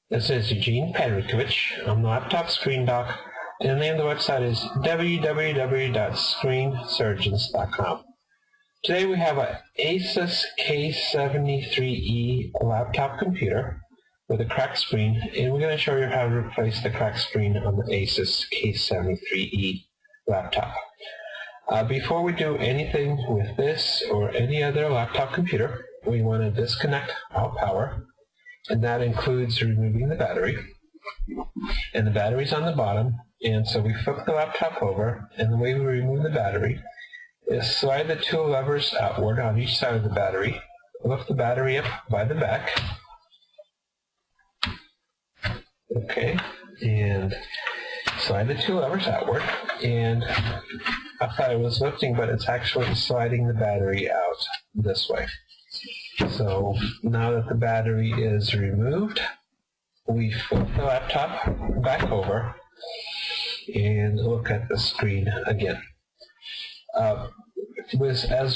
This is Eugene Padrikovich. I'm the laptop screen doc, and the name of the website is www.screensurgeons.com. Today we have an Asus K73 laptop computer with a cracked screen, and we're going to show you how to replace the cracked screen on the Asus K73 laptop. Before we do anything with this or any other laptop computer, we want to disconnect all power, and that includes removing the battery. And the battery's on the bottom, and so we flip the laptop over, and the way we remove the battery is slide the two levers outward on each side of the battery, lift the battery up by the back, okay, and slide the two levers outward, and I thought it was lifting, but it's actually sliding the battery out this way. So now that the battery is removed, we flip the laptop back over and look at the screen again. As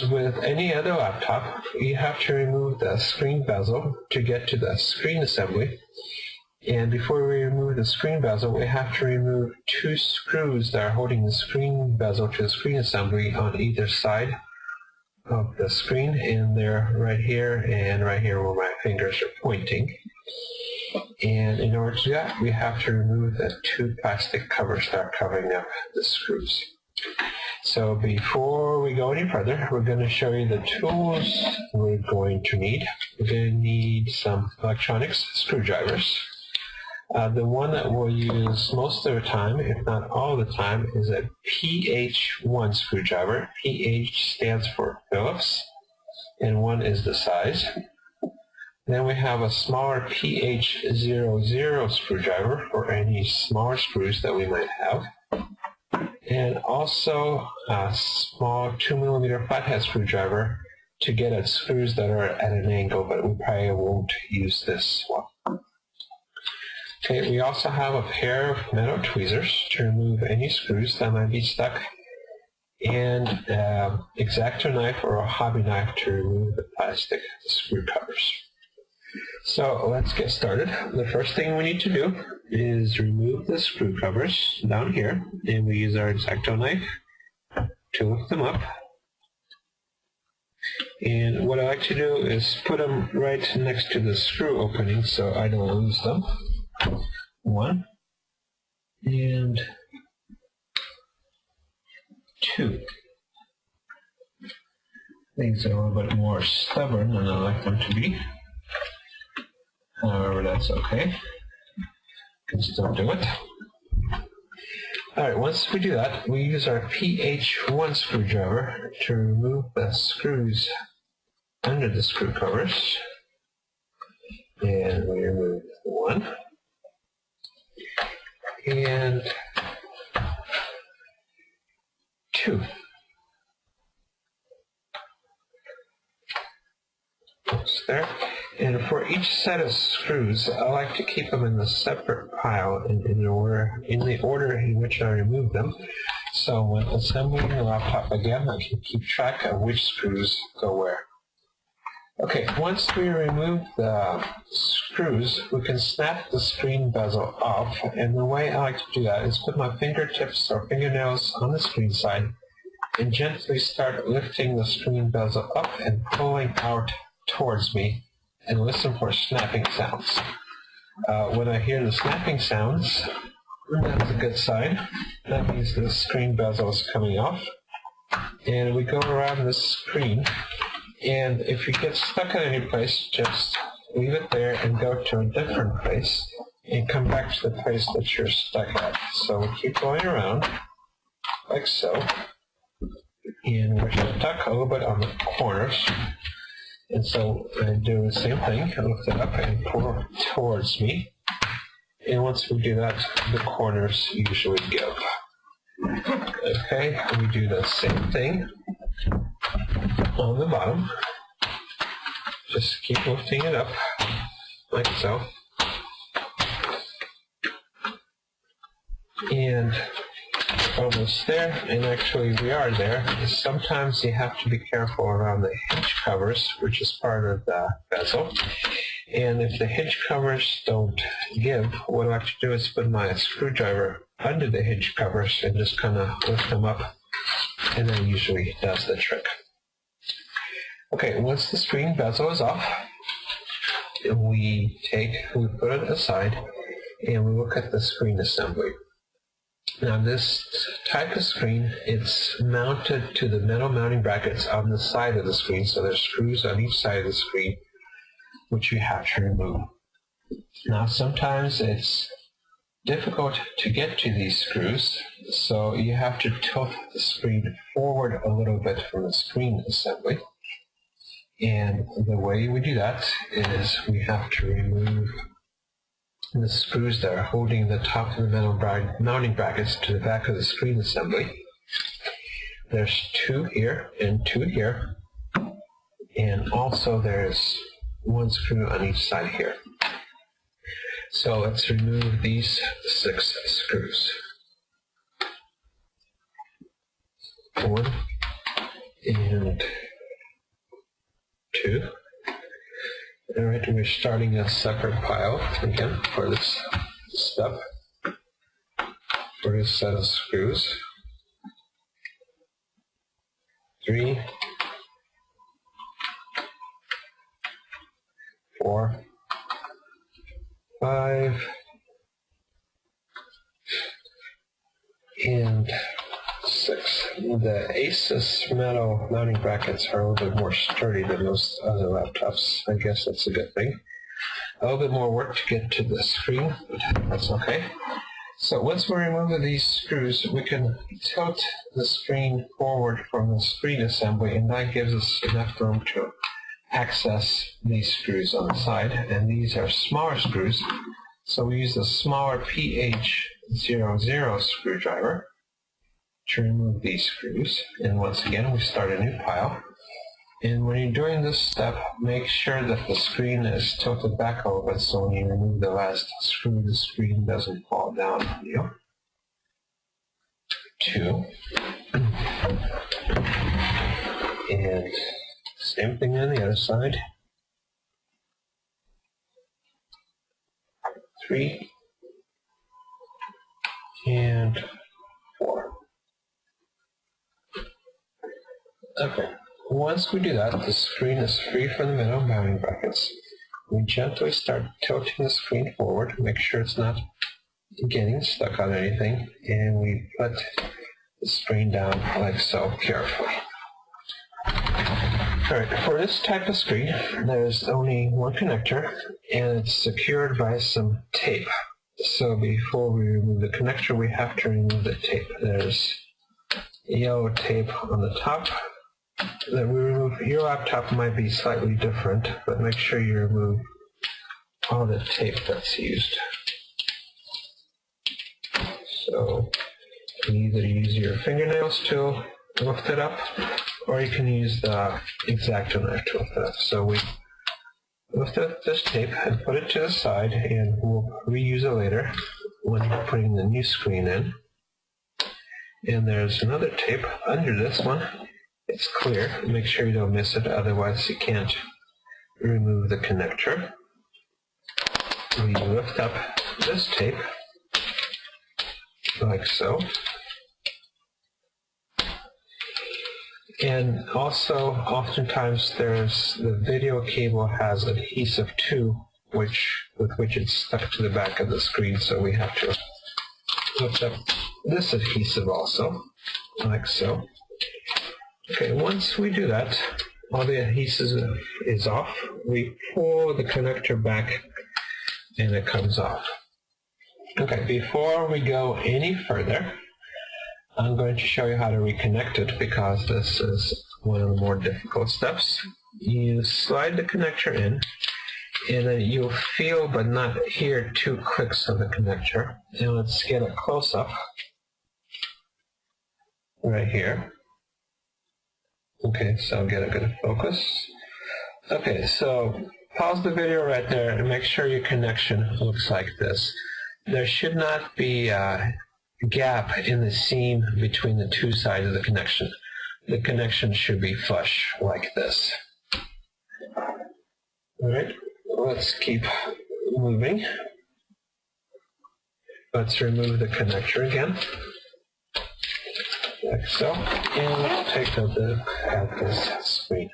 with any other laptop, you have to remove the screen bezel to get to the screen assembly. And before we remove the screen bezel, we have to remove two screws that are holding the screen bezel to the screen assembly on either side of the screen, and they're right here and right here where my fingers are pointing. And in order to do that, we have to remove the two plastic covers that are covering up the screws. So before we go any further, we're going to show you the tools we're going to need. We're going to need some electronics screwdrivers. The one that we'll use most of the time, if not all the time, is a PH1 screwdriver. PH stands for Phillips, and 1 is the size. Then we have a smaller PH00 screwdriver for any smaller screws that we might have. And also a small 2mm flathead screwdriver to get at screws that are at an angle, but we probably won't use this one. Okay, we also have a pair of metal tweezers to remove any screws that might be stuck, and an X-Acto knife or a hobby knife to remove the plastic screw covers. So let's get started. The first thing we need to do is remove the screw covers down here, and we use our X-Acto knife to lift them up. And what I like to do is put them right next to the screw opening so I don't lose them. 1 and 2. Things are a little bit more stubborn than I like them to be. However, that's okay. Can still do it. Alright, once we do that, we use our PH1 screwdriver to remove the screws under the screw covers. And we remove 1. And 2. Almost there. And for each set of screws, I like to keep them in a separate pile in the order in which I remove them. So when assembling the laptop again, I can keep track of which screws go where. Okay, once we remove the screws, we can snap the screen bezel off, and the way I like to do that is put my fingertips or fingernails on the screen side and gently start lifting the screen bezel up and pulling out towards me, and listen for snapping sounds. When I hear the snapping sounds, that's a good sign. That means the screen bezel is coming off. And we go around the screen, and if you get stuck at any place, just leave it there and go to a different place and come back to the place that you're stuck at. So we keep going around like so, and we're stuck a little bit on the corners. And so I do the same thing. I lift it up and pull towards me. And once we do that, the corners usually give. Okay, we do the same thing on the bottom. Just keep lifting it up like so. And almost there, and actually we are there. Sometimes you have to be careful around the hinge covers, which is part of the bezel. And if the hinge covers don't give, what I like to do is put my screwdriver under the hinge covers and just kind of lift them up, and that usually does the trick. Okay, once the screen bezel is off, we put it aside and we look at the screen assembly. Now this type of screen, it's mounted to the metal mounting brackets on the side of the screen, so there's screws on each side of the screen which you have to remove. Now sometimes it's difficult to get to these screws, so you have to tilt the screen forward a little bit from the screen assembly. And the way we do that is we have to remove the screws that are holding the top of the metal mounting brackets to the back of the screen assembly. There's two here and two here, and also there's one screw on each side here. So let's remove these 6 screws. 1 and 2. Alright, we're starting a separate pile again for this step, for this set of screws. 3, 4, 5, and 6. The Asus metal mounting brackets are a little bit more sturdy than most other laptops. I guess that's a good thing. A little bit more work to get to the screen, but that's okay. So once we remove these screws, we can tilt the screen forward from the screen assembly, and that gives us enough room to access these screws on the side. And these are smaller screws, so we use the smaller PH00 screwdriver to remove these screws. And once again, we start a new pile. And when you're doing this step, make sure that the screen is tilted back a little bit, so when you remove the last screw, the screen doesn't fall down on you. 2. And same thing on the other side. 3 and 4. Okay, once we do that, the screen is free from the metal mounting brackets. We gently start tilting the screen forward, make sure it's not getting stuck on anything, and we put the screen down like so, carefully. Alright, for this type of screen, there's only one connector, and it's secured by some tape. So before we remove the connector, we have to remove the tape. There's yellow tape on the top that we remove. Your laptop might be slightly different, but make sure you remove all the tape that's used. So you can either use your fingernails to lift it up, or you can use the X-Acto knife to lift it up. So we lift up this tape and put it to the side, and we'll reuse it later when we're putting the new screen in. And there's another tape under this one. It's clear. Make sure you don't miss it, otherwise you can't remove the connector. We lift up this tape like so. And also, oftentimes there's the video cable has adhesive too, with which it's stuck to the back of the screen, so we have to lift up this adhesive also, like so. Okay, once we do that, all the adhesive is off. We pull the connector back and it comes off. Okay, before we go any further, I'm going to show you how to reconnect it, because this is one of the more difficult steps. You slide the connector in, and then you'll feel but not hear 2 clicks of the connector. And let's get a close-up right here. Okay, so I'll get a good focus. Okay, so pause the video right there and make sure your connection looks like this. There should not be a gap in the seam between the 2 sides of the connection. The connection should be flush like this. Alright, let's keep moving. Let's remove the connector again, like so, and let's take a look at this screen.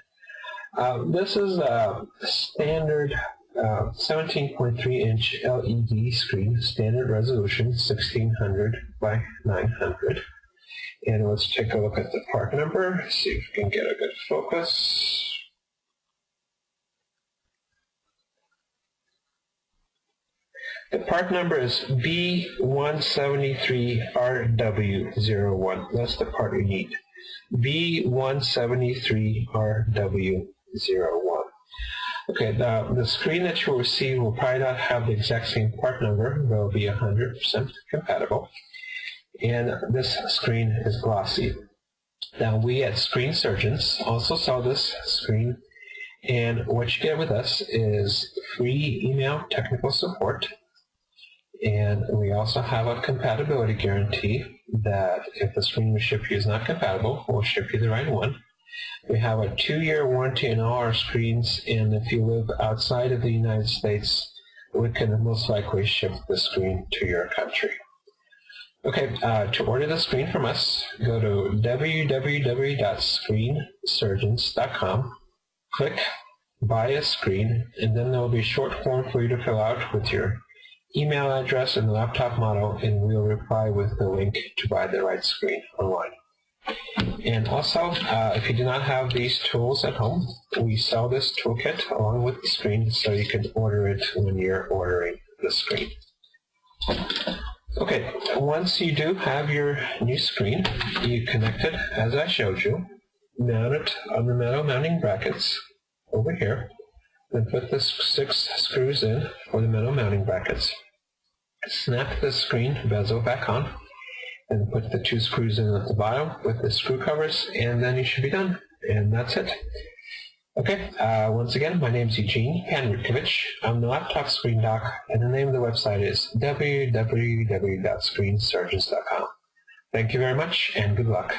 This is a standard 17.3-inch LED screen, standard resolution, 1600 by 900. And let's take a look at the part number, see if we can get a good focus. The part number is B173RW01. That's the part we need. B173RW01. Okay, the screen that you will receive will probably not have the exact same part number. They'll be 100% compatible. And this screen is glossy. Now, we at Screen Surgeons also sell this screen, and what you get with us is free email technical support. And we also have a compatibility guarantee that if the screen we ship you is not compatible, we'll ship you the right one. We have a 2-year warranty on all our screens, and if you live outside of the United States, we can most likely ship the screen to your country. Okay, to order the screen from us, go to www.screensurgeons.com, click Buy a Screen, and then there will be a short form for you to fill out with your email address and the laptop model, and we'll reply with the link to buy the right screen online. And also, if you do not have these tools at home, we sell this toolkit along with the screen, so you can order it when you're ordering the screen. Okay, once you do have your new screen, you connect it as I showed you, mount it on the metal mounting brackets over here, then put the 6 screws in for the metal mounting brackets. Snap the screen bezel back on, and put the 2 screws in at the bottom with the screw covers, and then you should be done. And that's it. Okay, once again, my name is Eugene Panrutkovich. I'm the laptop screen doc, and the name of the website is www.screensurgeons.com. Thank you very much, and good luck.